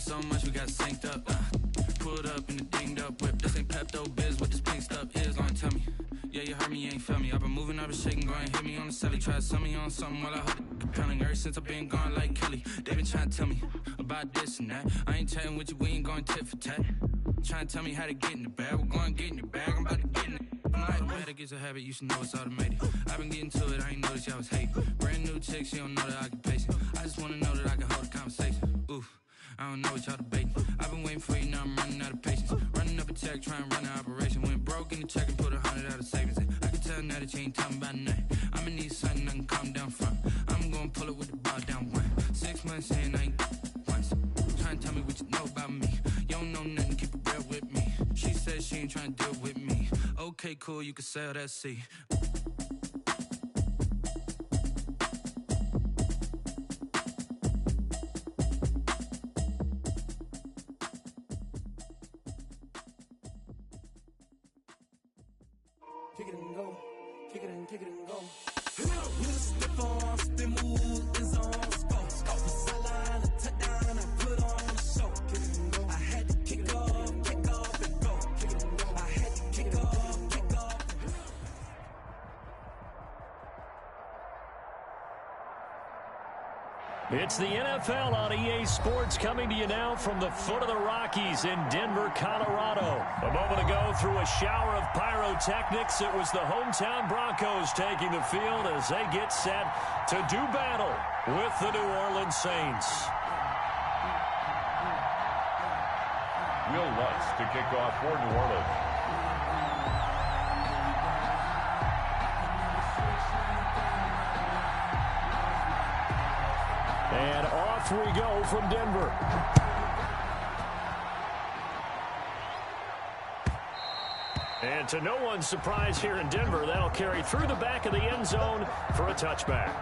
so much we got synced up. Pulled up in the dinged up whip. This ain't Pepto-Biz, what this pink stuff is. Long tell me. Yeah, you heard me, you ain't felt me. I've been moving, I've been shaking, go and hit me on the celly. Try to sum me on something while I hold it compelling. Ever since I've been gone like Kelly, they been trying to tell me about this and that. I ain't chatting with you, we ain't going tit for tat. Trying to tell me how to get in the bag. We're going to get in the bag, I'm about to get in it. I'm like, automatic is a habit, you should know it's automated. I've been getting to it, I ain't noticed y'all was hating. Brand new chick, she don't know that I can pace it. I just wanna know that I can hold a conversation. Oof, I don't know what y'all debating. I've been waiting for you, now I'm running out of patience. Running up a check, trying to run an operation. Went broke in the check and put 100 out of savings in. I can tell now that you ain't talking about nothing. I'ma need something I can calm down from. I'm gonna pull it with the bar down one. 6 months in, I ain't once. Trying to tell me what you know about me. You don't know nothing, keep it real with me. She said she ain't trying to deal with me. Okay, cool, you can sell that seat. Kick it and go, kick it and go. With a stiff arm, spin move, and zone, score. Off the sideline, a touchdown, I put on the show. Kick it and go. I had to kick off and go. Kick it and go. I had to kick off. It's the NFL on EA Sports coming to you now from the foot of the Rockies in Denver, Colorado. A moment ago, through a shower of pyrotechnics, it was the hometown Broncos taking the field as they get set to do battle with the New Orleans Saints. Will Lutz to kick off for New Orleans. And off we go from Denver. And to no one's surprise here in Denver, that'll carry through the back of the end zone for a touchback.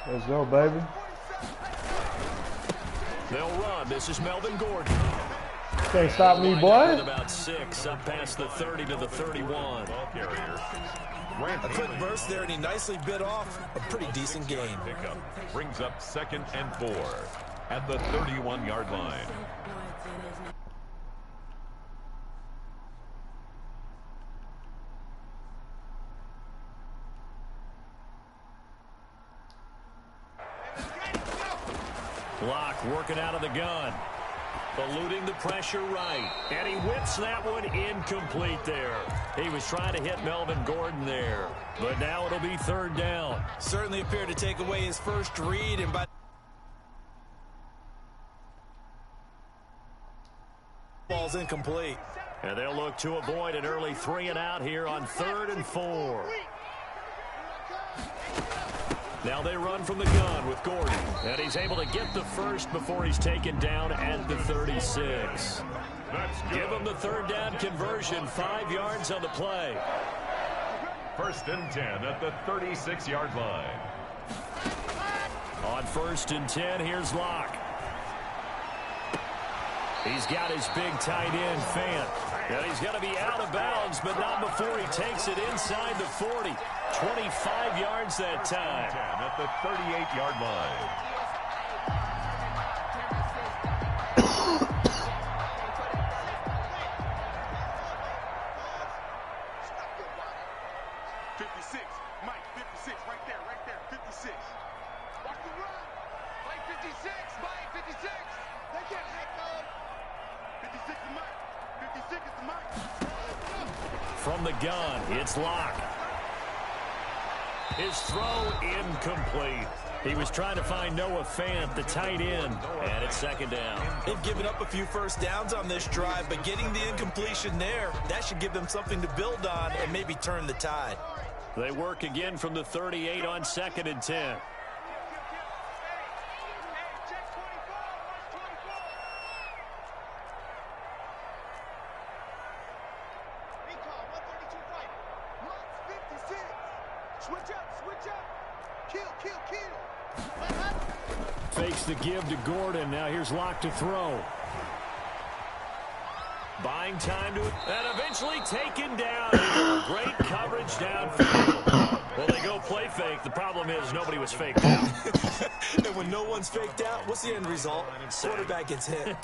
Let's go, baby. They'll run. This is Melvin Gordon. Can't stop me, boy. About 6 up past the 30 to the 31. Ball carrier. A quick burst there, and he nicely bit off a pretty decent gain. Pickup brings up 2nd and 4 at the 31-yard line. Block working out of the gun. Eluding the pressure right. And he whips that one incomplete there. He was trying to hit Melvin Gordon there. But now it'll be 3rd down. Certainly appeared to take away his first read, and by ball's incomplete. And they'll look to avoid an early 3 and out here on 3rd and 4. Now they run from the gun with Gordon. And he's able to get the first before he's taken down at the 36. Give him the 3rd down conversion, 5 yards on the play. 1st and 10 at the 36-yard line. On 1st and 10, here's Locke. He's got his big tight end, Fant. And he's going to be out of bounds, but not before he takes it inside the 40. 25 yards that time. 10 at the 38-yard line. Mike, 56, right there, 56. Watch the run. Play 56, Mike, 56. They get hit, though. 56 is Mike. 56 is Mike. From the gun, it's Locke. His throw incomplete. He was trying to find Noah Fant, the tight end, and it's 2nd down. They've given up a few first downs on this drive, but getting the incompletion there, that should give them something to build on and maybe turn the tide. They work again from the 38 on 2nd and 10. Fakes the give to Gordon. Now here's Locke to throw. Buying time to it. And eventually taken down. Great coverage downfield. Well, they go play fake. The problem is nobody was faked out. And when no one's faked out, what's the end result? Quarterback gets hit.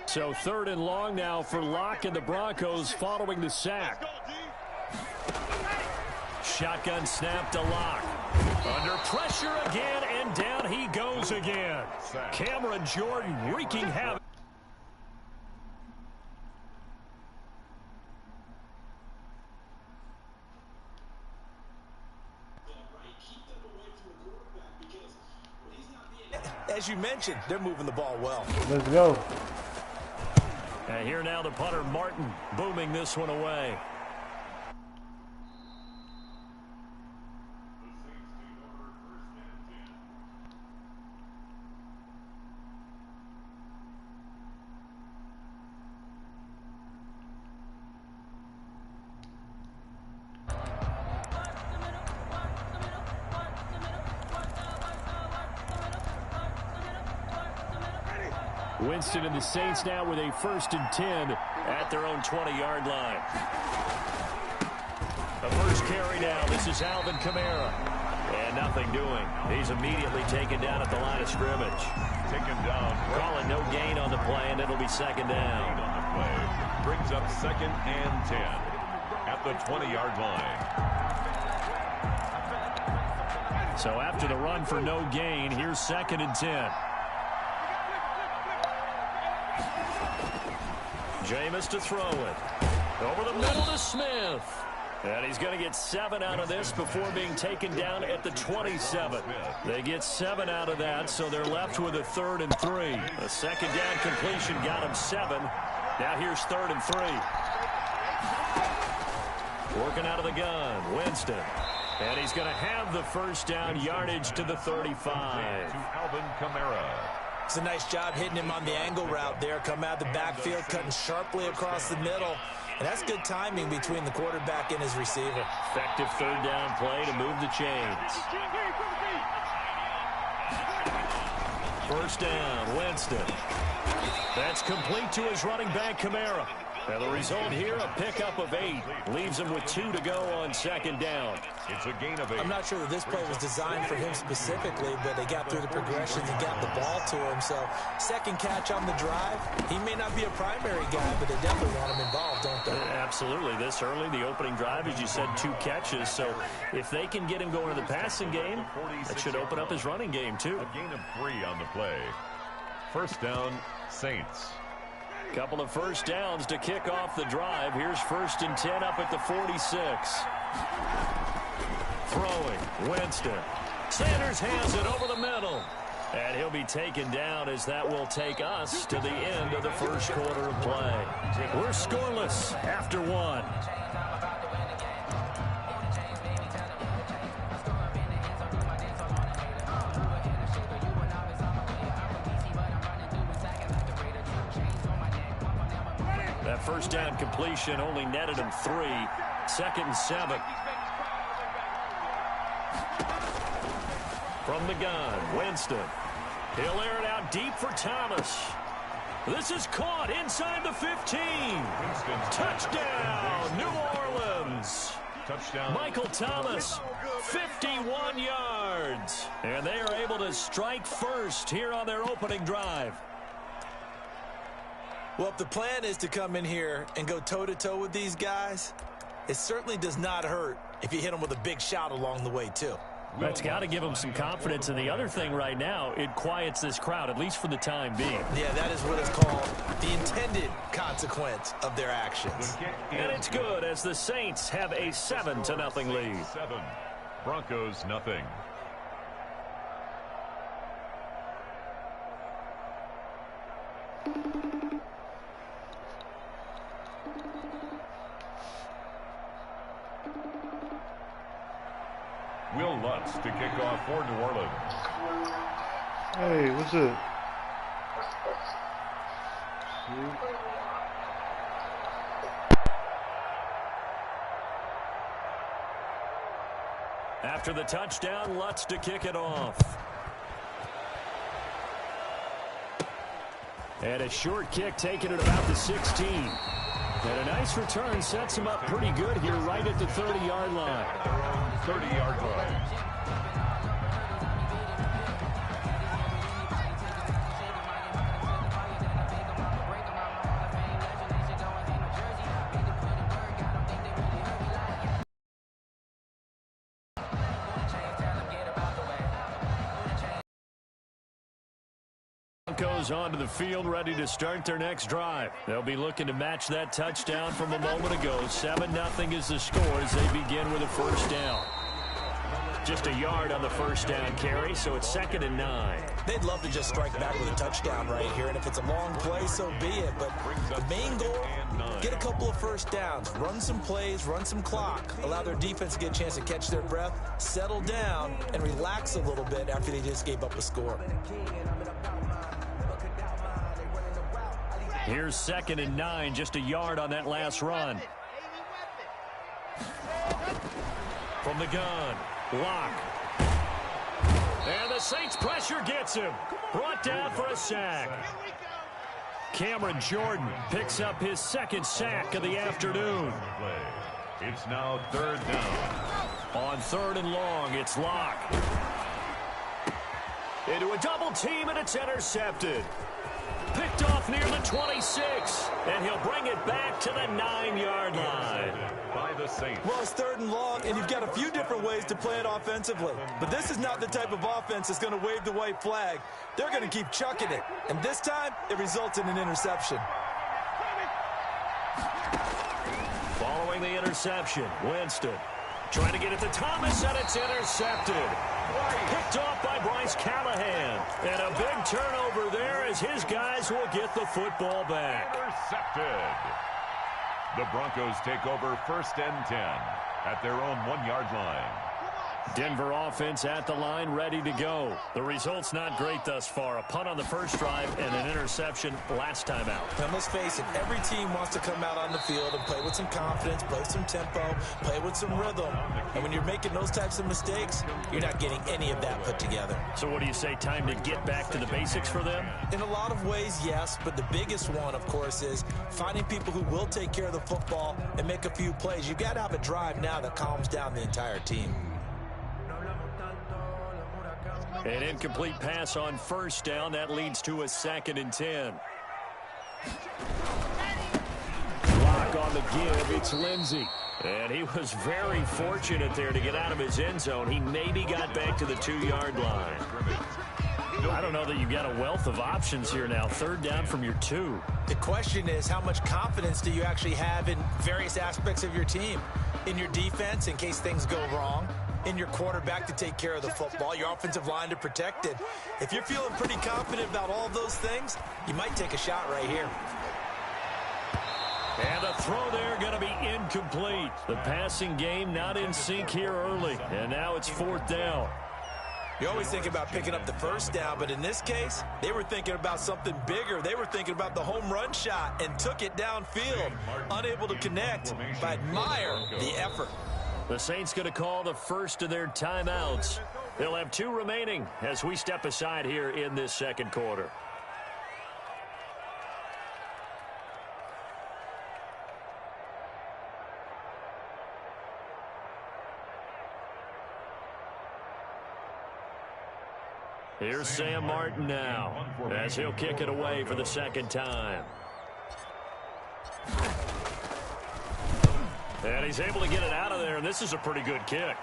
So 3rd and long now for Locke and the Broncos following the sack. Shotgun snap to Locke. Under pressure again, and down he goes again. Cameron Jordan wreaking havoc. As you mentioned, they're moving the ball well. Let's go. And here now the punter, Martin, booming this one away. Winston and the Saints now with a 1st and 10 at their own 20-yard line. The first carry now. This is Alvin Kamara. And nothing doing. He's immediately taken down at the line of scrimmage. Taken down. Calling no gain on the play, and it'll be 2nd down. On the play. Brings up 2nd and 10 at the 20-yard line. So after the run for no gain, here's 2nd and 10. Jameis to throw it. Over the middle to Smith. And he's going to get 7 out of this before being taken down at the 27. They get 7 out of that, so they're left with a 3rd and 3. A 2nd down completion got him 7. Now here's 3rd and 3. Working out of the gun, Winston. And he's going to have the 1st down yardage to the 35. To Alvin Kamara. It's a nice job hitting him on the angle route there. Come out the backfield, cutting sharply across the middle. And that's good timing between the quarterback and his receiver. Effective 3rd down play to move the chains. 1st down, Winston. That's complete to his running back, Kamara. And the result here, a pickup of 8. Leaves him with 2 to go on 2nd down. It's a gain of 8. I'm not sure that this play was designed for him specifically, but they got through the progressions and got the ball to him. So 2nd catch on the drive. He may not be a primary guy, but they definitely want him involved, don't they? Absolutely. This early, the opening drive, as you said, 2 catches. So if they can get him going in the passing game, that should open up his running game too. A gain of 3 on the play. 1st down, Saints. Couple of 1st downs to kick off the drive. Here's 1st and 10 up at the 46. Throwing, Winston. Sanders has it over the middle. And he'll be taken down as that will take us to the end of the 1st quarter of play. We're scoreless after 1. That 1st down completion only netted him 3. 2nd and 7. From the gun, Winston. He'll air it out deep for Thomas. This is caught inside the 15. Touchdown, New Orleans. Touchdown. Michael Thomas, 51 yards. And they are able to strike first here on their opening drive. Well, if the plan is to come in here and go toe-to-toe with these guys, it certainly does not hurt if you hit them with a big shot along the way, too. That's got to give them some confidence. And the other thing right now, it quiets this crowd, at least for the time being. Yeah, that is what is called the intended consequence of their actions. And it's good as the Saints have a 7-0 lead. 7. Broncos, nothing. Will Lutz to kick off for New Orleans. Hey, what's it? After the touchdown, Lutz to kick it off. And a short kick taken at about the 16. And a nice return sets him up pretty good here right at the 30-yard line. 30-yard line. Goes onto the field ready to start their next drive. They'll be looking to match that touchdown from a moment ago. 7-0 is the score as they begin with a first down. Just a yard on the first down carry, so it's 2nd and 9. They'd love to just strike back with a touchdown right here, and if it's a long play, so be it. But the main goal, get a couple of first downs, run some plays, run some clock, allow their defense to get a chance to catch their breath, settle down, and relax a little bit after they just gave up a score. Here's 2nd and 9, just a yard on that last run. From the gun, Lock. And the Saints pressure gets him. Brought down for a sack. Cameron Jordan picks up his 2nd sack of the afternoon. It's now 3rd down. On 3rd and long, it's Lock. Into a double team, and it's intercepted. Picked off near the 26, and he'll bring it back to the 9-yard line. By the Saints. Well, it's 3rd and long, and you've got a few different ways to play it offensively. But this is not the type of offense that's going to wave the white flag. They're going to keep chucking it. And this time, it results in an interception. Following the interception, Winston trying to get it to Thomas, and it's intercepted. Picked off by Bryce Callahan. And a big turnover there as his guys will get the football back. Intercepted. The Broncos take over 1st and 10 at their own 1-yard line. Denver offense at the line, ready to go. The result's not great thus far. A punt on the first drive and an interception last time out. And let's face it, every team wants to come out on the field and play with some confidence, play with some tempo, play with some rhythm. And when you're making those types of mistakes, you're not getting any of that put together. So what do you say, time to get back to the basics for them? In a lot of ways, yes, but the biggest one, of course, is finding people who will take care of the football and make a few plays. You've got to have a drive now that calms down the entire team. An incomplete pass on first down. That leads to a 2nd and 10. Lock on the give. It's Lindsey. And he was very fortunate there to get out of his end zone. He maybe got back to the 2-yard line. I don't know that you've got a wealth of options here now. 3rd down from your 2. The question is, how much confidence do you actually have in various aspects of your team? In your defense, in case things go wrong. In your quarterback to take care of the football, your offensive line to protect it. If you're feeling pretty confident about all those things, you might take a shot right here. And the throw there going to be incomplete. The passing game not in sync here early. And now it's 4th down. You always think about picking up the first down, but in this case, they were thinking about something bigger. They were thinking about the home run shot and took it downfield. Unable to connect, but admire the effort. The Saints going to call the first of their timeouts. They'll have 2 remaining as we step aside here in this 2nd quarter. Here's Sam Martin now as he'll kick it away for the 2nd time. And he's able to get it out of there, and this is a pretty good kick.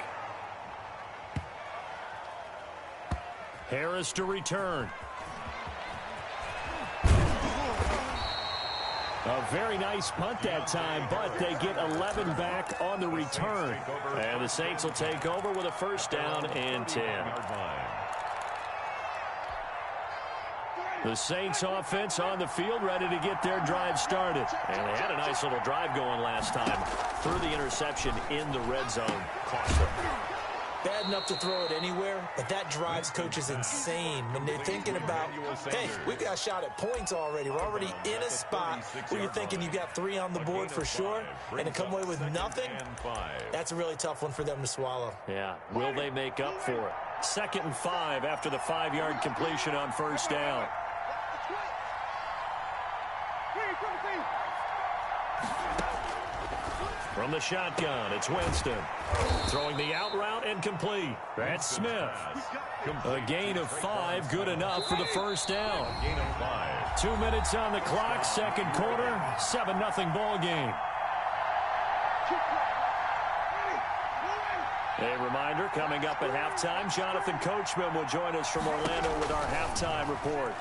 Harris to return. A very nice punt that time, but they get 11 back on the return. And the Saints will take over with a 1st down and 10. The Saints offense on the field, ready to get their drive started. And they had a nice little drive going last time. Threw the interception in the red zone. Cost them. Bad enough to throw it anywhere, but that drives coaches insane when they're thinking about, hey, we've got a shot at points already. We're already in a spot where you're thinking you got 3 on the board for sure, and to come away with nothing, that's a really tough one for them to swallow. Yeah, will they make up for it? 2nd and 5 after the 5-yard completion on first down. From the shotgun, it's Winston. Throwing the out route and complete. That's Smith. A gain of 5, good enough for the first down. 2 minutes on the clock, 2nd quarter, 7-0 ball game. A reminder, coming up at halftime, Jonathan Coachman will join us from Orlando with our halftime report.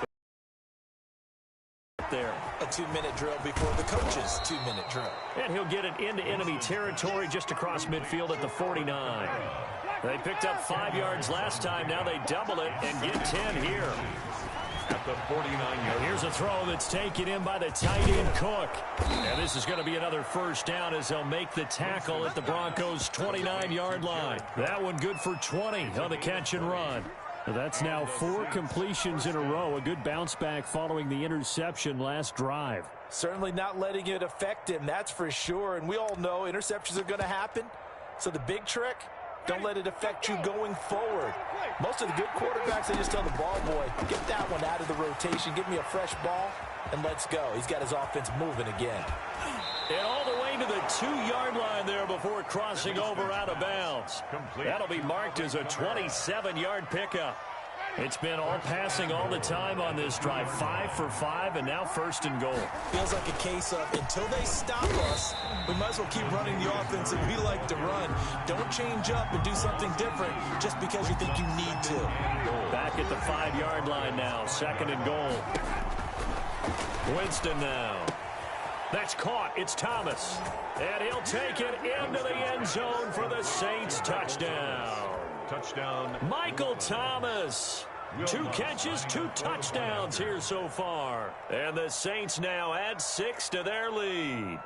There. A 2-minute drill before the coach's 2-minute drill. And he'll get it into enemy territory just across midfield at the 49. They picked up 5 yards last time. Now they double it and get 10 here. At the 49-yard. Here's a throw that's taken in by the tight end Cook. And this is going to be another first down as they'll make the tackle at the Broncos' 29-yard line. That one good for 20 on the catch and run. That's now 4 completions in a row. A good bounce back following the interception last drive. Certainly not letting it affect him, that's for sure. And we all know interceptions are going to happen. So the big trick, don't let it affect you going forward. Most of the good quarterbacks, they just tell the ball boy, get that one out of the rotation, give me a fresh ball, and let's go. He's got his offense moving again. And all the way to the 2-yard line there before crossing over out of bounds. That'll be marked as a 27-yard pickup. It's been all passing all the time on this drive. 5 for 5, and now 1st and goal. Feels like a case of until they stop us, we might as well keep running the offense that we like to run. Don't change up and do something different just because you think you need to. Back at the 5-yard line now. 2nd and goal. Winston now. That's caught. It's Thomas. And he'll take it into the end zone for the Saints touchdown. Touchdown. Michael Thomas. 2 catches, 2 touchdowns here so far. And the Saints now add 6 to their lead.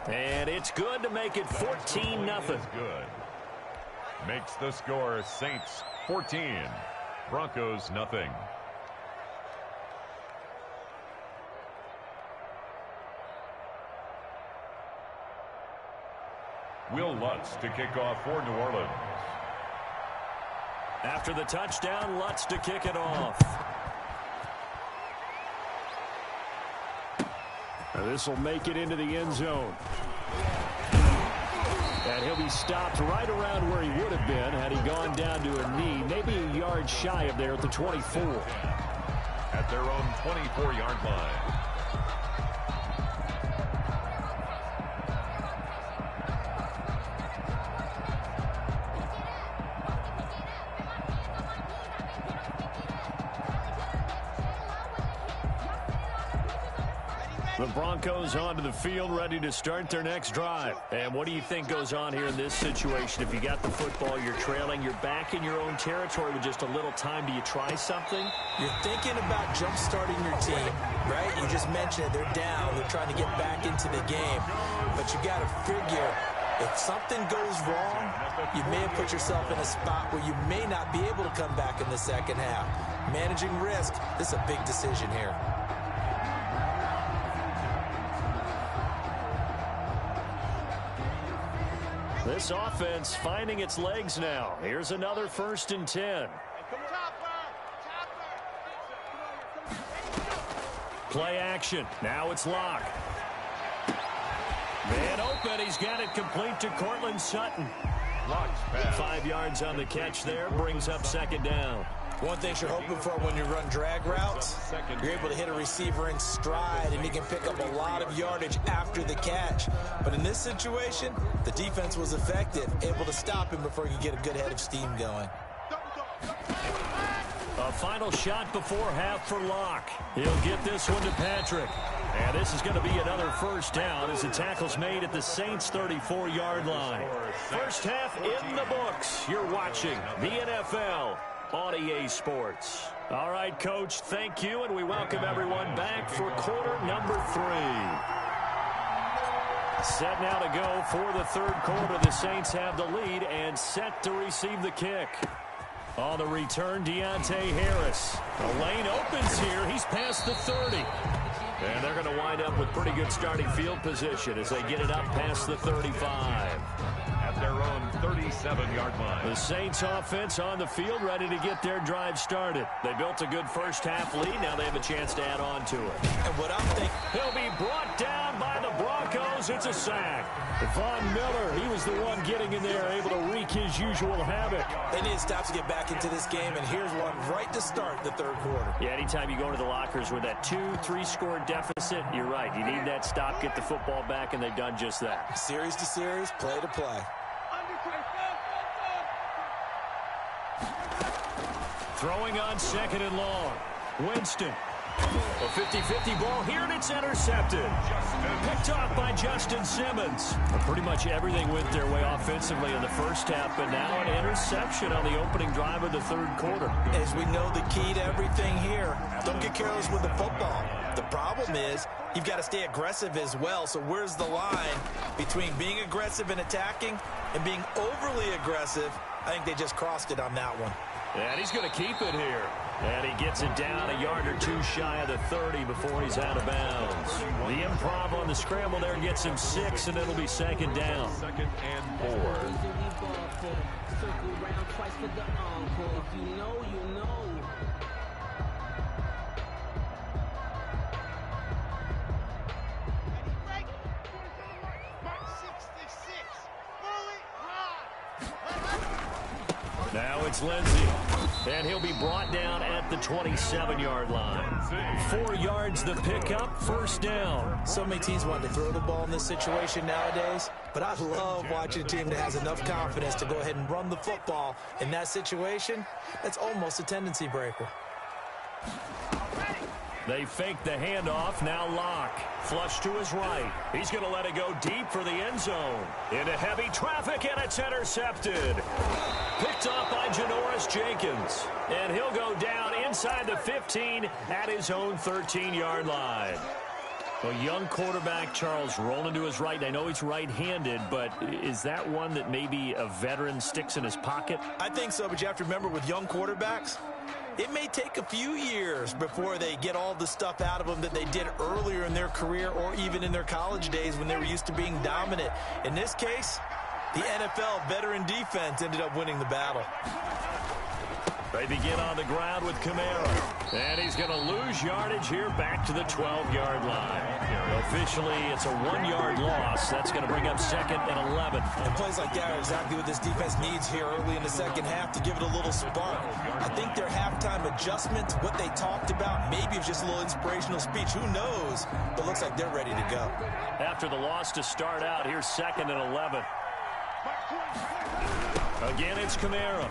And it's good to make it 14-0. Good. Makes the score Saints 14, Broncos nothing. Will Lutz to kick off for New Orleans. After the touchdown, Lutz to kick it off. This will make it into the end zone. And he'll be stopped right around where he would have been had he gone down to a knee, maybe a yard shy of there at the 24. At their own 24-yard line. The Broncos onto the field, ready to start their next drive. And what do you think goes on here in this situation? If you got the football, you're trailing, you're back in your own territory with just a little time. Do you try something? You're thinking about jump-starting your team, right? You just mentioned it. They're down. They're trying to get back into the game. But you got to figure, if something goes wrong, you may have put yourself in a spot where you may not be able to come back in the second half. Managing risk, this is a big decision here. This offense finding its legs now. Here's another 1st and 10. Play action. Now it's Locke. Man open. He's got it complete to Cortland Sutton. 5 yards on the catch there. Brings up 2nd down. One thing you're hoping for when you run drag routes, you're able to hit a receiver in stride, and he can pick up a lot of yardage after the catch. But in this situation, the defense was effective, able to stop him before he could get a good head of steam going. A final shot before half for Locke. He'll get this one to Patrick. And this is going to be another first down as the tackle's made at the Saints' 34-yard line. First half in the books. You're watching the NFL on EA Sports. All right, Coach, thank you, and we welcome everyone back for quarter number 3. Set now to go for the third quarter. The Saints have the lead and set to receive the kick. On the return, Deontay Harris. The lane opens here. He's past the 30. And they're going to wind up with pretty good starting field position as they get it up past the 35. At their own 37-yard line. The Saints offense on the field ready to get their drive started. They built a good first half lead. Now they have a chance to add on to it. And what I'm thinking, he'll be brought down by the Broncos. It's a sack. Von Miller, he was the one getting in there, able to wreak his usual havoc. They need to stop to get back into this game, and here's one right to start the third quarter. Yeah, anytime you go into the lockers with that 2-3 score deficit, you're right. You need that stop, get the football back, and they've done just that. Series to series, play to play. Throwing on second and long. Winston. A 50-50 ball here, and it's intercepted. Picked off by Justin Simmons. Pretty much everything went their way offensively in the first half, but now an interception on the opening drive of the third quarter. As we know, the key to everything here, don't get careless with the football. The problem is you've got to stay aggressive as well. So where's the line between being aggressive and attacking and being overly aggressive? I think they just crossed it on that one. And he's going to keep it here. And he gets it down a yard or two shy of the 30 before he's out of bounds. The improv on the scramble there gets him 6, and it'll be second down. Second and 4. Now it's Lindsey, and he'll be brought down at the 27-yard line. 4 yards the pickup, first down. So many teams want to throw the ball in this situation nowadays, but I love watching a team that has enough confidence to go ahead and run the football. In that situation, that's almost a tendency breaker. They fake the handoff, now Locke. Flush to his right. He's going to let it go deep for the end zone. Into heavy traffic, and it's intercepted. Picked off by Janoris Jenkins. And he'll go down inside the 15 at his own 13-yard line. A young quarterback, Charles, rolling to his right. I know he's right-handed, but is that one that maybe a veteran sticks in his pocket? I think so, but you have to remember with young quarterbacks, it may take a few years before they get all the stuff out of them that they did earlier in their career or even in their college days when they were used to being dominant. In this case, the NFL veteran defense ended up winning the battle. They begin on the ground with Kamara. And he's going to lose yardage here back to the 12-yard line. Officially, it's a 1-yard loss. That's going to bring up second and 11. And plays like that are exactly what this defense needs here early in the second half to give it a little spark. I think their halftime adjustment, what they talked about, maybe it was just a little inspirational speech. Who knows? But looks like they're ready to go. After the loss to start out, here's second and 11. Again, it's Kamara.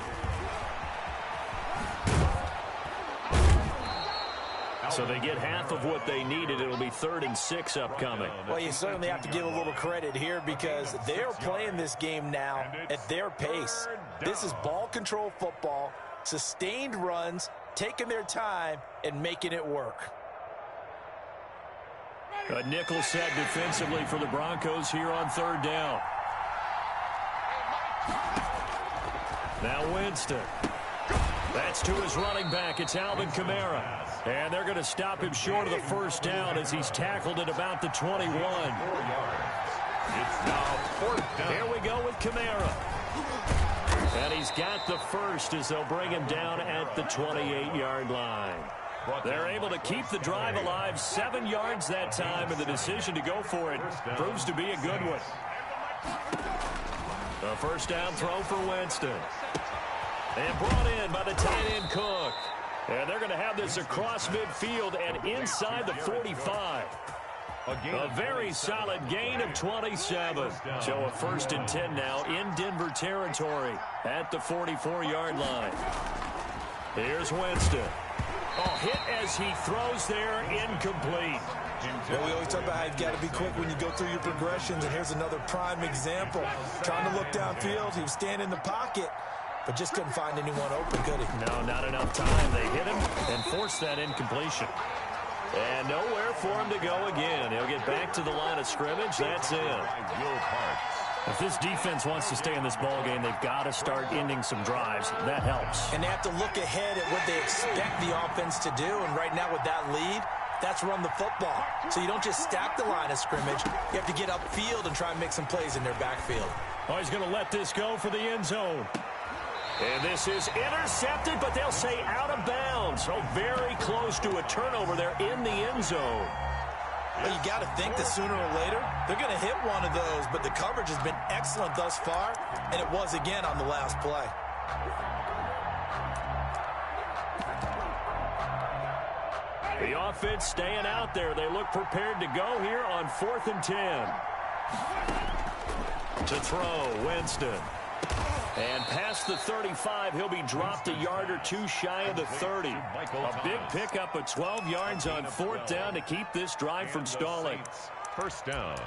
So they get half of what they needed. It'll be 3rd and 6 upcoming. Well, you certainly have to give a little credit here because they're playing this game now at their pace. This is ball control football, sustained runs, taking their time, and making it work. A nickel set defensively for the Broncos here on 3rd down. Now Winston. That's to his running back. It's Alvin Kamara. And they're going to stop him short of the first down as he's tackled at about the 21. It's now 4th down. Here we go with Kamara. And he's got the first as they'll bring him down at the 28-yard line. They're able to keep the drive alive, 7 yards that time, and the decision to go for it proves to be a good one. A first down throw for Winston. And brought in by the tight end Cook. And they're going to have this across midfield and inside the 45. A very solid gain of 27. So a 1st and 10 now in Denver territory at the 44-yard line. Here's Winston. Oh, hit as he throws there, incomplete. Well, we always talk about how you've got to be quick when you go through your progressions, and here's another prime example. Trying to look downfield, he was standing in the pocket, but just couldn't find anyone open, could he? No, not enough time. They hit him and forced that incompletion. And nowhere for him to go again. He'll get back to the line of scrimmage. That's it. If this defense wants to stay in this ballgame, they've got to start ending some drives. That helps. And they have to look ahead at what they expect the offense to do, and right now with that lead, that's run the football. So you don't just stack the line of scrimmage. You have to get upfield and try and make some plays in their backfield. Oh, he's going to let this go for the end zone. And this is intercepted, but they'll say out of bounds. So very close to a turnover there in the end zone. Well, you got to think that sooner or later, they're going to hit one of those, but the coverage has been excellent thus far, and it was again on the last play. The offense staying out there. They look prepared to go here on 4th and 10. To throw, Winston. And past the 35, he'll be dropped a yard or two shy of the 30. A big pickup of 12 yards on 4th down to keep this drive from stalling. First down.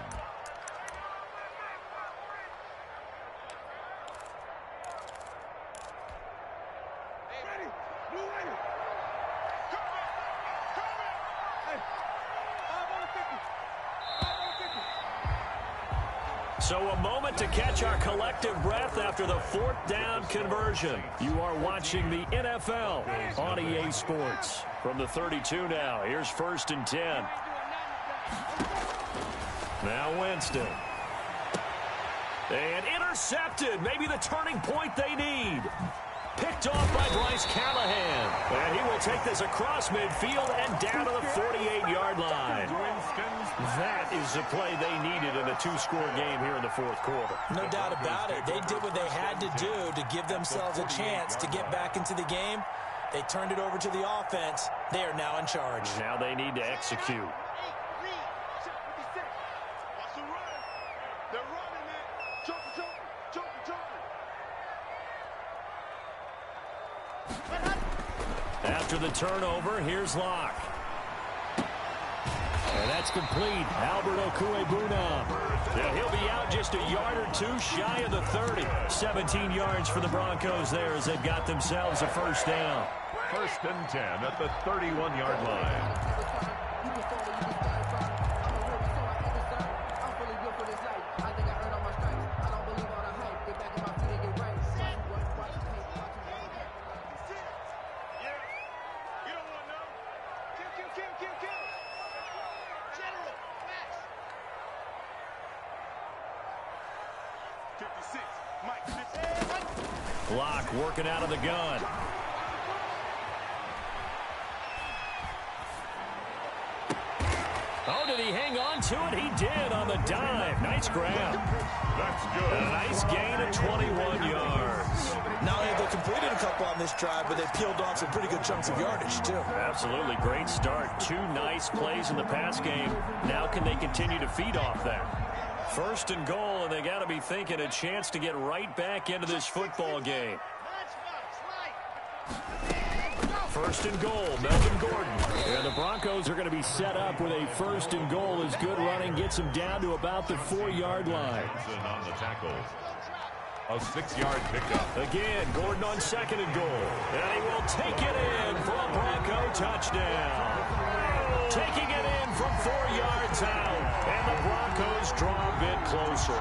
So a moment to catch our collective breath after the 4th down conversion. You are watching the NFL on EA Sports. From the 32 now, here's 1st and 10. Now Winston. And intercepted. Maybe the turning point they need. Picked off by Bryce Callahan. And he will take this across midfield and down to the 48-yard line. That is the play they needed in a 2-score game here in the 4th quarter. No doubt about it. They did what they had to do to give themselves a chance to get back into the game. They turned it over to the offense. They are now in charge. Now they need to execute. After the turnover, here's Locke. And that's complete. Albert Okwuegbunam. Yeah, he'll be out just a yard or two shy of the 30. 17 yards for the Broncos there as they've got themselves a first down. 1st and 10 at the 31-yard line. Locke working out of the gun. Oh, did he hang on to it? He did on the dive. Nice grab. That's good. A nice gain of 21 yards. Not only have they completed a couple on this drive, but they peeled off some pretty good chunks of yardage, too. Absolutely. Great start. 2 nice plays in the pass game. Now can they continue to feed off that? 1st and goal, and they got to be thinking a chance to get right back into this football game. 1st and goal, Melvin Gordon. And the Broncos are going to be set up with a 1st and goal as good running gets them down to about the 4-yard line. On the tackle. A 6-yard pickup. Again, Gordon on 2nd and goal. And he will take it in for a Bronco touchdown. Taking it in from 4 yards out. And the Broncos draw a bit closer.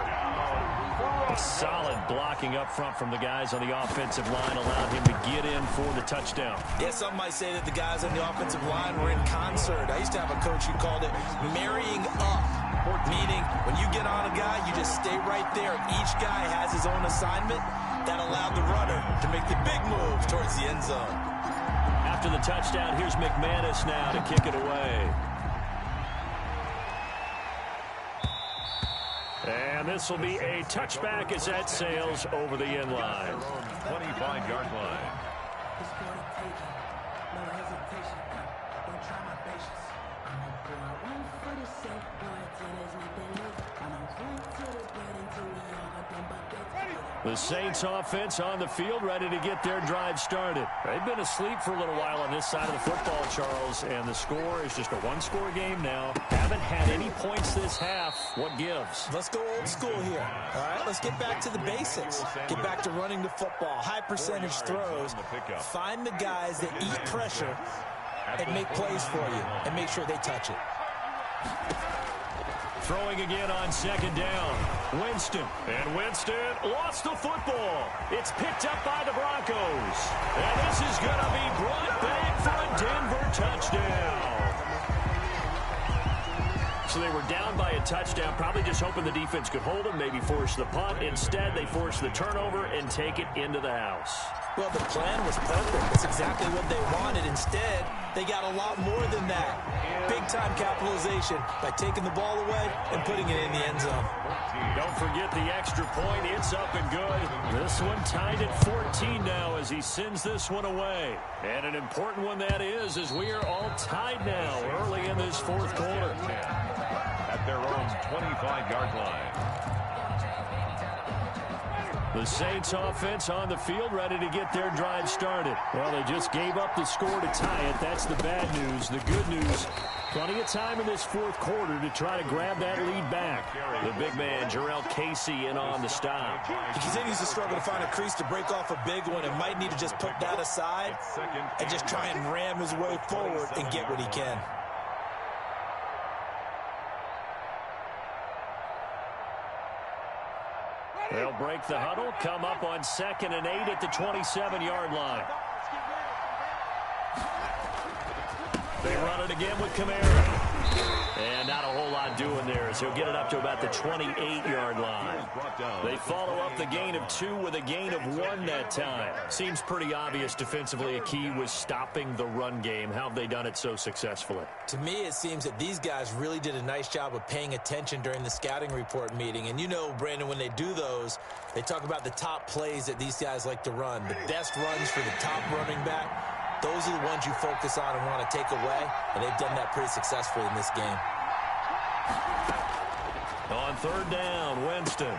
A solid blocking up front from the guys on the offensive line allowed him to get in for the touchdown. Yeah, some might say that the guys on the offensive line were in concert. I used to have a coach who called it marrying up, meaning when you get on a guy, you just stay right there. Each guy has his own assignment. That allowed the runner to make the big move towards the end zone. After the touchdown, here's McManus now to kick it away. And this will be a touchback as that sails over the end line. 25-yard line. The Saints offense on the field, ready to get their drive started. They've been asleep for a little while on this side of the football, Charles, and the score is just a one-score game now. Haven't had any points this half. What gives? Let's go old school here. All right, let's get back to the basics. Get back to running the football, high percentage throws. Find the guys that eat pressure and make plays for you and make sure they touch it. Throwing again on second down. Winston. And Winston lost the football. It's picked up by the Broncos. And this is going to be brought back for a Denver touchdown. So they were down by a touchdown, probably just hoping the defense could hold them, maybe force the punt. Instead, they force the turnover and take it into the house. Well, the plan was perfect. It's exactly what they wanted. Instead, they got a lot more than that. Big-time capitalization by taking the ball away and putting it in the end zone. Don't forget the extra point. It's up and good. This one tied at 14 now as he sends this one away. And an important one that is, as we are all tied now early in this fourth quarter. At their own 25-yard line. The Saints offense on the field, ready to get their drive started. Well, they just gave up the score to tie it. That's the bad news. The good news, plenty of time in this fourth quarter to try to grab that lead back. The big man, Jarrell Casey, in on the stop. He continues to struggle to find a crease to break off a big one and might need to just put that aside and just try and ram his way forward and get what he can. They'll break the huddle, come up on 2nd and 8 at the 27-yard line. They run it again with Kamara. And not a whole lot doing there, as he'll get it up to about the 28-yard line. They follow up the gain of 2 with a gain of 1 that time. Seems pretty obvious defensively a key was stopping the run game. How have they done it so successfully? To me, it seems that these guys really did a nice job of paying attention during the scouting report meeting. And you know, Brandon, when they do those, they talk about the top plays that these guys like to run. The best runs for the top running back. Those are the ones you focus on and want to take away, and they've done that pretty successfully in this game. On 3rd down, Winston.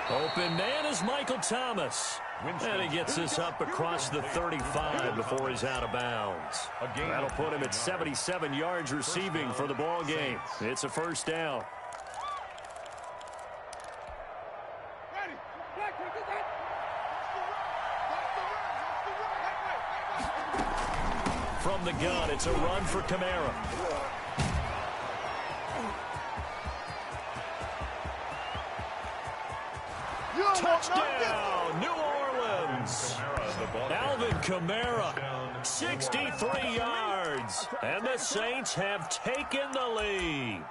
Open man is Michael Thomas. And he gets this up across the 35 before he's out of bounds. That'll put him at 77 yards receiving for the ball game. It's a first down. From the gun, it's a run for Kamara. Touchdown, New Orleans. Alvin Kamara, 63 yards. And the Saints have taken the lead.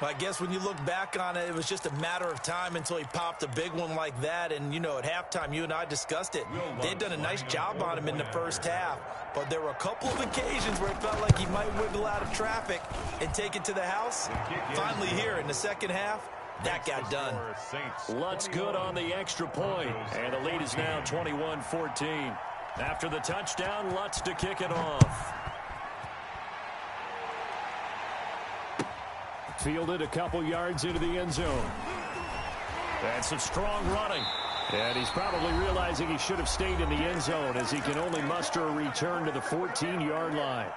Well, I guess when you look back on it, it was just a matter of time until he popped a big one like that. And, you know, at halftime, you and I discussed it. They'd done a nice job on him in the first half. But there were a couple of occasions where it felt like he might wiggle out of traffic and take it to the house. Finally here in the second half, that got done. Lutz good on the extra point. And the lead is now 21-14. After the touchdown, Lutz to kick it off. Fielded a couple yards into the end zone. And some strong running. And he's probably realizing he should have stayed in the end zone as he can only muster a return to the 14-yard line.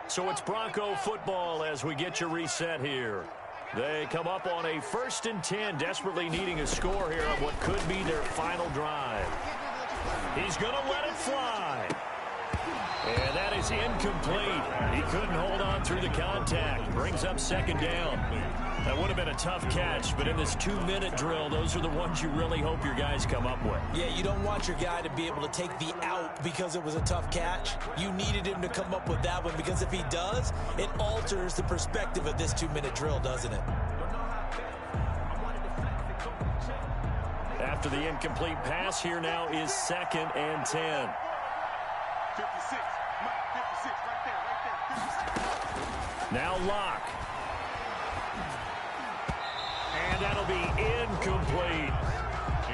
So it's Bronco football as we get you reset here. They come up on a 1st and 10, desperately needing a score here on what could be their final drive. He's going to let it fly. And that is incomplete. He couldn't hold on through the contact. Brings up 2nd down. That would have been a tough catch, but in this 2-minute drill, those are the ones you really hope your guys come up with. Yeah, you don't want your guy to be able to take the out because it was a tough catch. You needed him to come up with that one because if he does, it alters the perspective of this 2-minute drill, doesn't it? After the incomplete pass, here now is 2nd and 10. 56, Mike, 56, right there, 56. Now Locke. And that'll be incomplete.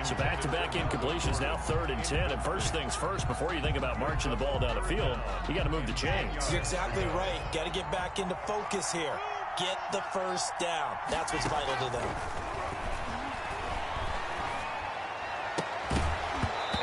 So back-to-back incompletions, now 3rd and 10. And first things first, before you think about marching the ball down the field, you got to move the chains. You're exactly right. Got to get back into focus here. Get the first down. That's what's vital to them.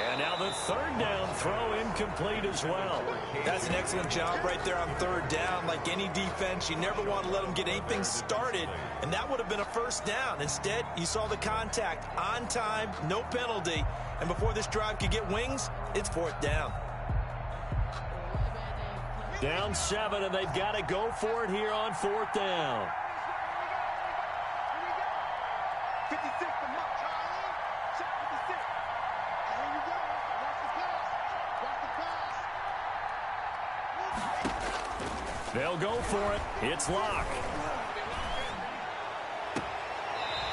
And now the 3rd down throw incomplete as well. That's an excellent job right there on 3rd down. Like any defense, you never want to let them get anything started, and that would have been a first down. Instead, you saw the contact on time, no penalty, and before this drive could get wings, it's 4th down. Down 7, and they've got to go for it here on 4th down. 56 to Mark. Check 56. Here you go. Watch the pass. Watch the pass. They'll go for it. It's Locke.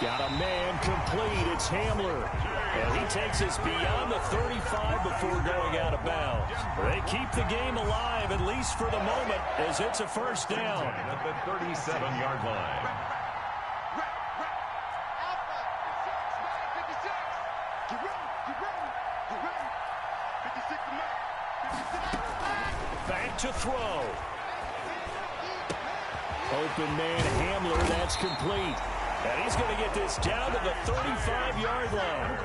Got a man complete. It's Hamler. And he takes us beyond the 35 before going out of bounds. They keep the game alive, at least for the moment, as it's a first down. At the 37-yard line. Back to throw. Open man Hamler, that's complete. And he's going to get this down to the 35-yard line.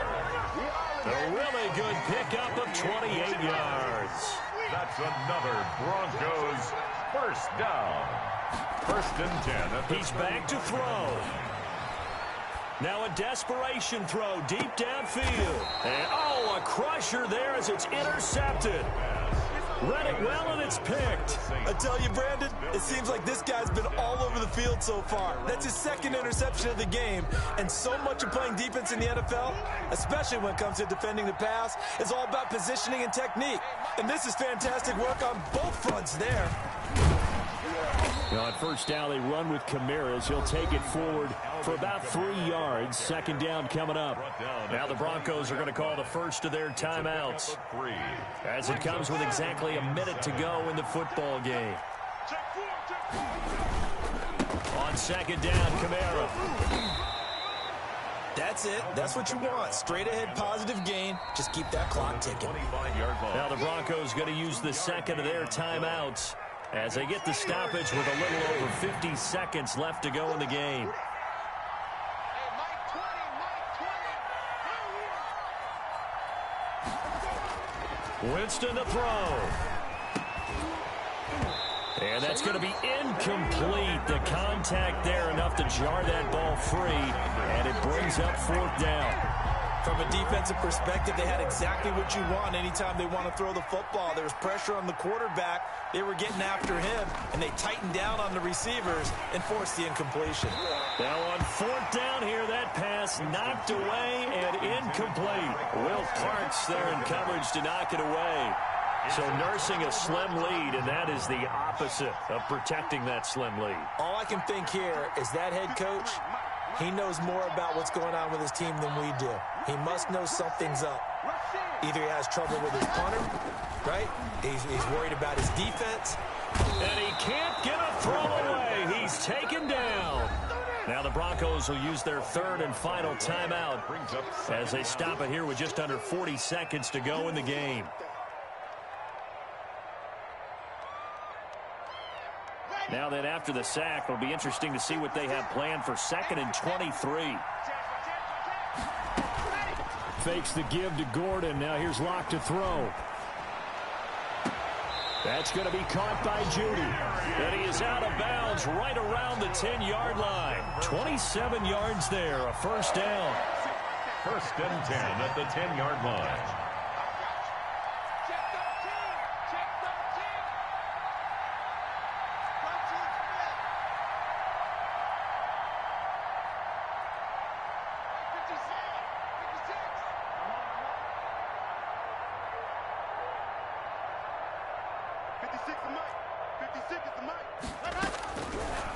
A really good pickup of 28 yards. That's another Broncos first down. 1st and 10. He's back to throw. Now a desperation throw deep downfield. And a crusher there as it's intercepted. Read it well, and it's picked. I tell you, Brandon, it seems like this guy's been all over the field so far. That's his 2nd interception of the game, and so much of playing defense in the NFL, especially when it comes to defending the pass, is all about positioning and technique. And this is fantastic work on both fronts there. On 1st down, they run with Camaras. He'll take it forward for about 3 yards. 2nd down coming up. Now the Broncos are going to call the first of their timeouts, as it comes with exactly a minute to go in the football game. On 2nd down, Kamara. That's it. That's what you want. Straight ahead, positive gain. Just keep that clock ticking. Now the Broncos going to use the 2nd of their timeouts as they get the stoppage with a little over 50 seconds left to go in the game. Winston to throw. And that's going to be incomplete. The contact there enough to jar that ball free, and it brings up 4th down. From a defensive perspective, they had exactly what you want anytime they want to throw the football. There was pressure on the quarterback. They were getting after him, and they tightened down on the receivers and forced the incompletion. Now on 4th down here, that pass knocked away and incomplete. Will Parks there in coverage to knock it away. So nursing a slim lead, and that is the opposite of protecting that slim lead. All I can think here is that head coach, he knows more about what's going on with his team than we do. He must know something's up. Either he has trouble with his punter, right? He's worried about his defense. And he can't get a throw away. He's taken down. Now the Broncos will use their 3rd and final timeout as they stop it here with just under 40 seconds to go in the game. Now then, after the sack, it'll be interesting to see what they have planned for 2nd and 23. Fakes the give to Gordon. Now here's Locke to throw. That's going to be caught by Judy. And he is out of bounds right around the 10-yard line. 27 yards there, a first down. 1st and 10 at the 10-yard line.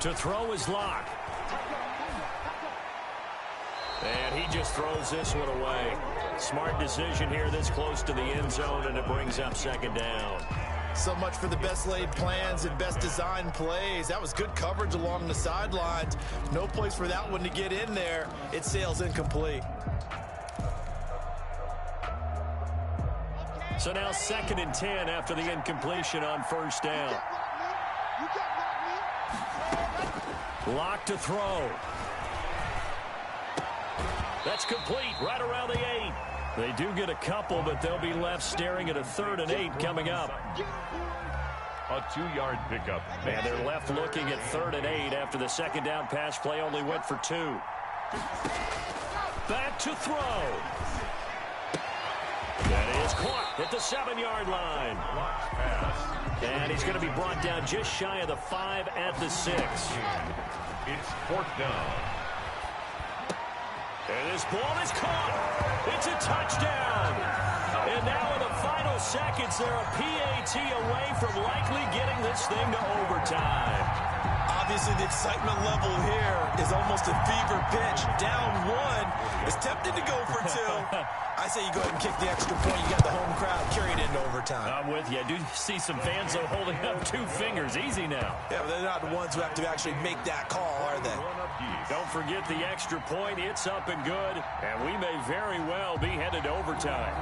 To throw is Locke. And he just throws this one away. Smart decision here this close to the end zone, and it brings up 2nd down. So much for the best laid plans and best designed plays. That was good coverage along the sidelines. No place for that one to get in there. It sails incomplete. So now 2nd and 10 after the incompletion on first down. Lock to throw. That's complete right around the 8. They do get a couple, but they'll be left staring at a 3rd and 8 coming up. A 2-yard pickup. And they're left looking at 3rd and 8 after the second down pass play only went for 2. Back to throw. That is caught at the 7-yard line. And he's going to be brought down just shy of the 5 at the 6. It's 4th down. And this ball is caught. It's a touchdown. And now in the final seconds, they're a PAT away from likely getting this thing to overtime. Obviously, the excitement level here is almost a fever pitch. Down 1 is tempted to go for 2. I say you go ahead and kick the extra point. You got the home crowd carried into overtime. I'm with you. I do see some fans, though, holding up 2 fingers. Easy now. Yeah, but they're not the ones who have to actually make that call, are they? Don't forget the extra point. It's up and good, and we may very well be headed to overtime.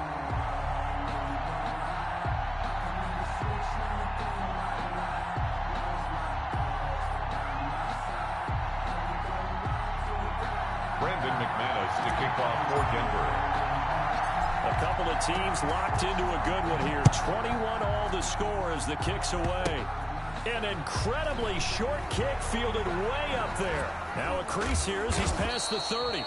Brandon McManus to kick off for Denver. A couple of teams locked into a good one here. 21 all the score as the kick's away. An incredibly short kick fielded way up there. Now a crease here as he's past the 30.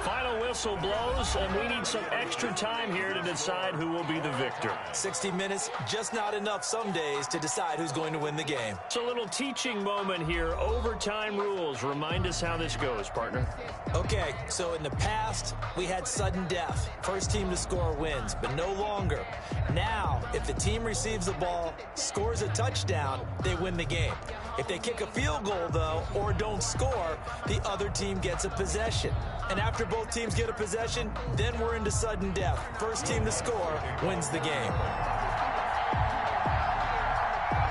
Final whistle blows, and we need some extra time here to decide who will be the victor. 60 minutes, just not enough some days to decide who's going to win the game. It's a little teaching moment here. Overtime rules. Remind us how this goes, partner. Okay, so in the past, we had sudden death. First team to score wins, but no longer. Now, if the team receives the ball, scores a touchdown, they win the game. If they kick a field goal, though, or don't score, the other team gets a possession. And after both teams get a possession, then we're into sudden death. First team to score wins the game.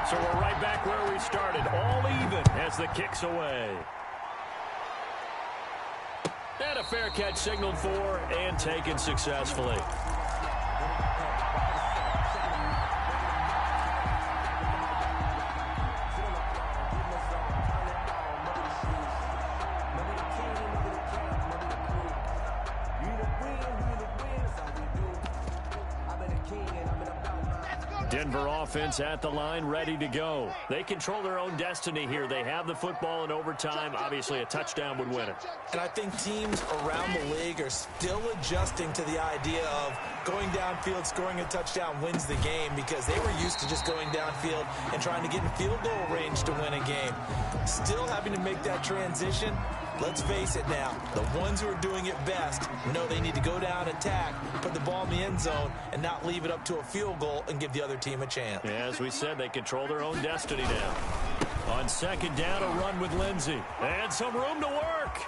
So we're right back where we started, all even as the kick's away. And a fair catch signaled for and taken successfully. Denver offense at the line, ready to go. They control their own destiny here. They have the football in overtime. Obviously, a touchdown would win it. And I think teams around the league are still adjusting to the idea of going downfield, scoring a touchdown wins the game, because they were used to just going downfield and trying to get in field goal range to win a game. Still having to make that transition. Let's face it now, the ones who are doing it best know they need to go down, attack, put the ball in the end zone, and not leave it up to a field goal and give the other team a chance. Yeah, as we said, they control their own destiny now. On second down, a run with Lindsey. And some room to work.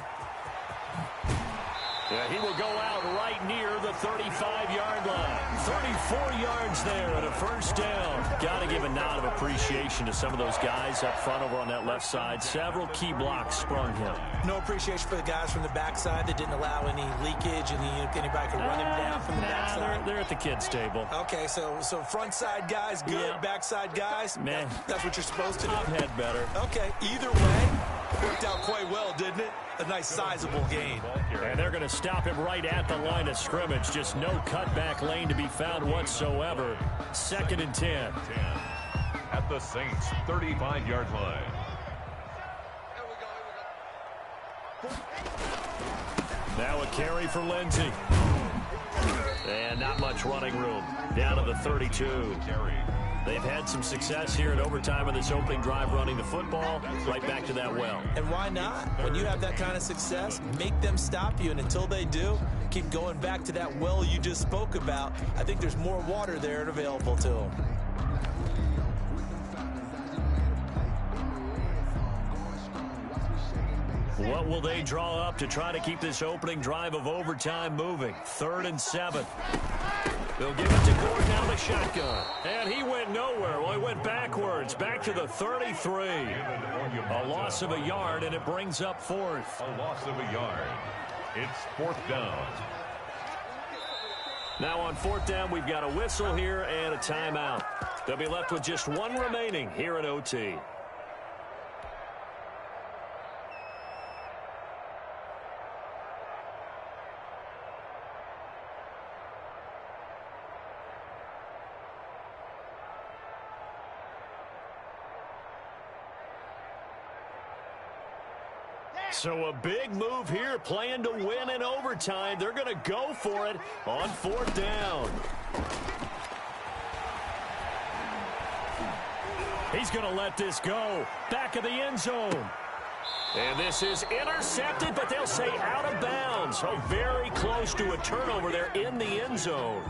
Yeah, he will go out right near the 35-yard line. 34 yards there and a first down. Got to give a nod of appreciation to some of those guys up front over on that left side. Several key blocks sprung him. No appreciation for the guys from the backside that didn't allow any leakage and anybody could run him down from the backside. They're at the kids' table. Okay, so front side guys good, Yeah. backside guys, Man. that's what you're supposed to do. I've had better. Okay, either way, worked out quite well, didn't it? A nice sizable gain. And they're going to stop him right at the line of scrimmage. Just no cutback lane to be found whatsoever. 2nd and 10. At the Saints' 35-yard line. Now a carry for Lindsey. And not much running room. Down to the 32. They've had some success here in overtime in this opening drive running the football. Right back to that well. And why not? When you have that kind of success, make them stop you. And until they do, keep going back to that well you just spoke about. I think there's more water there and available to them. What will they draw up to try to keep this opening drive of overtime moving? 3rd and 7. They'll give it to Gordon out of the shotgun. And he went nowhere. Well, he went backwards, back to the 33. A loss of a yard, and it brings up fourth. A loss of a yard. It's fourth down. Now on fourth down, we've got a whistle here and a timeout. They'll be left with just one remaining here at OT. So a big move here, playing to win in overtime. They're going to go for it on fourth down. He's going to let this go. Back of the end zone. And this is intercepted, but they'll say out of bounds. So very close to a turnover there in the end zone.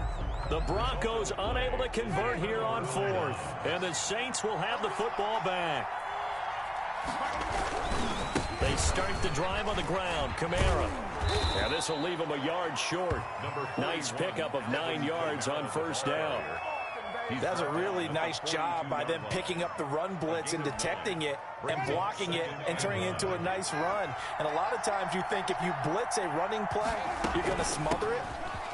The Broncos unable to convert here on fourth. And the Saints will have the football back. They start the drive on the ground. Kamara. Now this will leave them a yard short. Nice pickup of 9 yards on first down. That's a really nice job by them picking up the run blitz and detecting it and blocking it and turning it into a nice run. And a lot of times you think if you blitz a running play, you're going to smother it.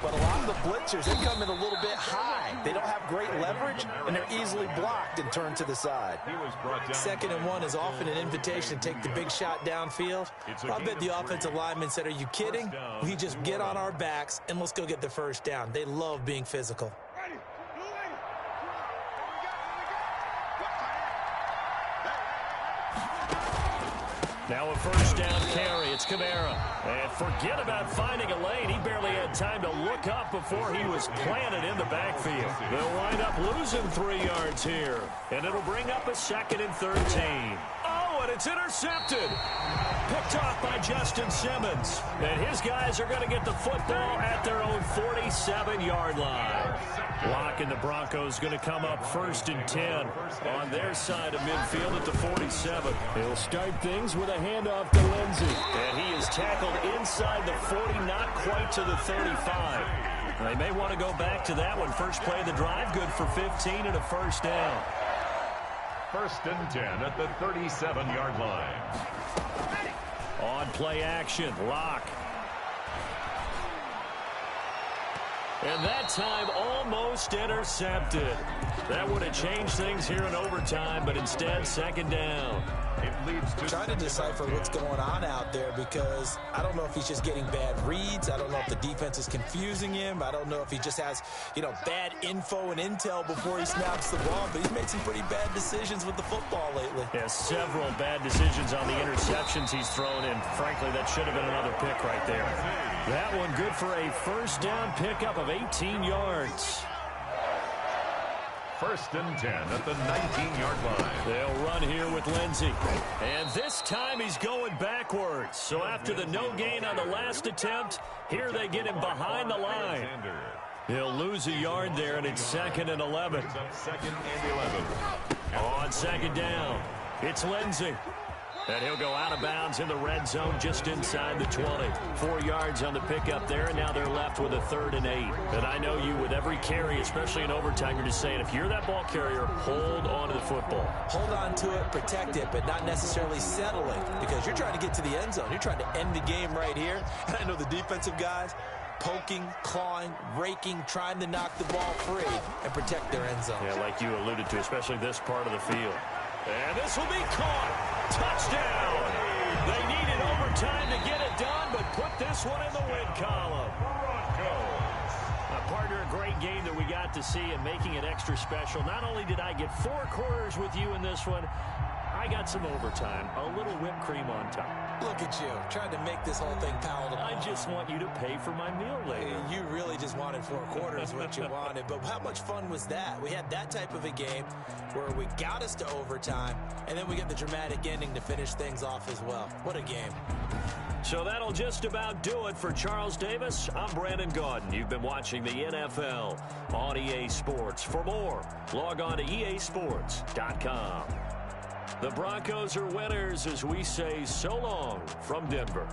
But a lot of the blitzers, they come in a little bit high. They don't have great leverage, and they're easily blocked and turned to the side. Second and 1 is often an invitation to take the big shot downfield. I bet the offensive linemen said, are you kidding? We just get on our backs, and let's go get the first down. They love being physical. Now a first down carry. It's Kamara. And forget about finding a lane. He barely had time to look up before he was planted in the backfield. They'll wind up losing 3 yards here. And it'll bring up a 2nd and 13. Oh, and it's intercepted. Picked off by Justin Simmons. And his guys are going to get the football at their own 47-yard line. Locke and the Broncos going to come up 1st and 10 on their side of midfield at the 47. He'll start things with a handoff to Lindsey. And he is tackled inside the 40, not quite to the 35. They may want to go back to that one. First play of the drive, good for 15 and a first down. 1st and 10 at the 37-yard line. On play action, Locke. And that time almost intercepted. That would have changed things here in overtime, but instead 2nd down. It leads to Trying to decipher what's going on out there because I don't know if he's just getting bad reads. I don't know if the defense is confusing him. I don't know if he just has, bad info and intel before he snaps the ball. But he's made some pretty bad decisions with the football lately. Yeah, several bad decisions on the interceptions he's thrown in. Frankly, that should have been another pick right there. That one good for a first down pickup of 18 yards. 1st and 10 at the 19-yard line. They'll run here with Lindsey. And this time he's going backwards. So after the no gain on the last attempt, here they get him behind the line. He'll lose a yard there, and it's 2nd and 11. 2nd and 11. On 2nd down, it's Lindsey. And he'll go out of bounds in the red zone just inside the 20. 4 yards on the pickup there, and now they're left with a 3rd and 8. And I know you, with every carry, especially in overtime, you're just saying, if you're that ball carrier, hold on to the football. Hold on to it, protect it, but not necessarily settle it because you're trying to get to the end zone. You're trying to end the game right here. And I know the defensive guys poking, clawing, raking, trying to knock the ball free and protect their end zone. Yeah, like you alluded to, especially this part of the field. And this will be caught. Touchdown. They needed overtime to get it done, but put this one in the win column. Partner, a great game that we got to see and making it extra special. Not only did I get 4 quarters with you in this one, I got some overtime, a little whipped cream on top. Look at you, trying to make this whole thing palatable. I just want you to pay for my meal later. You really just wanted 4 quarters, what you wanted. But how much fun was that? We had that type of a game where we got us to overtime, and then we get the dramatic ending to finish things off as well. What a game. So that'll just about do it for Charles Davis. I'm Brandon Gaudin. You've been watching the NFL on EA Sports. For more, log on to easports.com. The Broncos are winners as we say so long from Denver.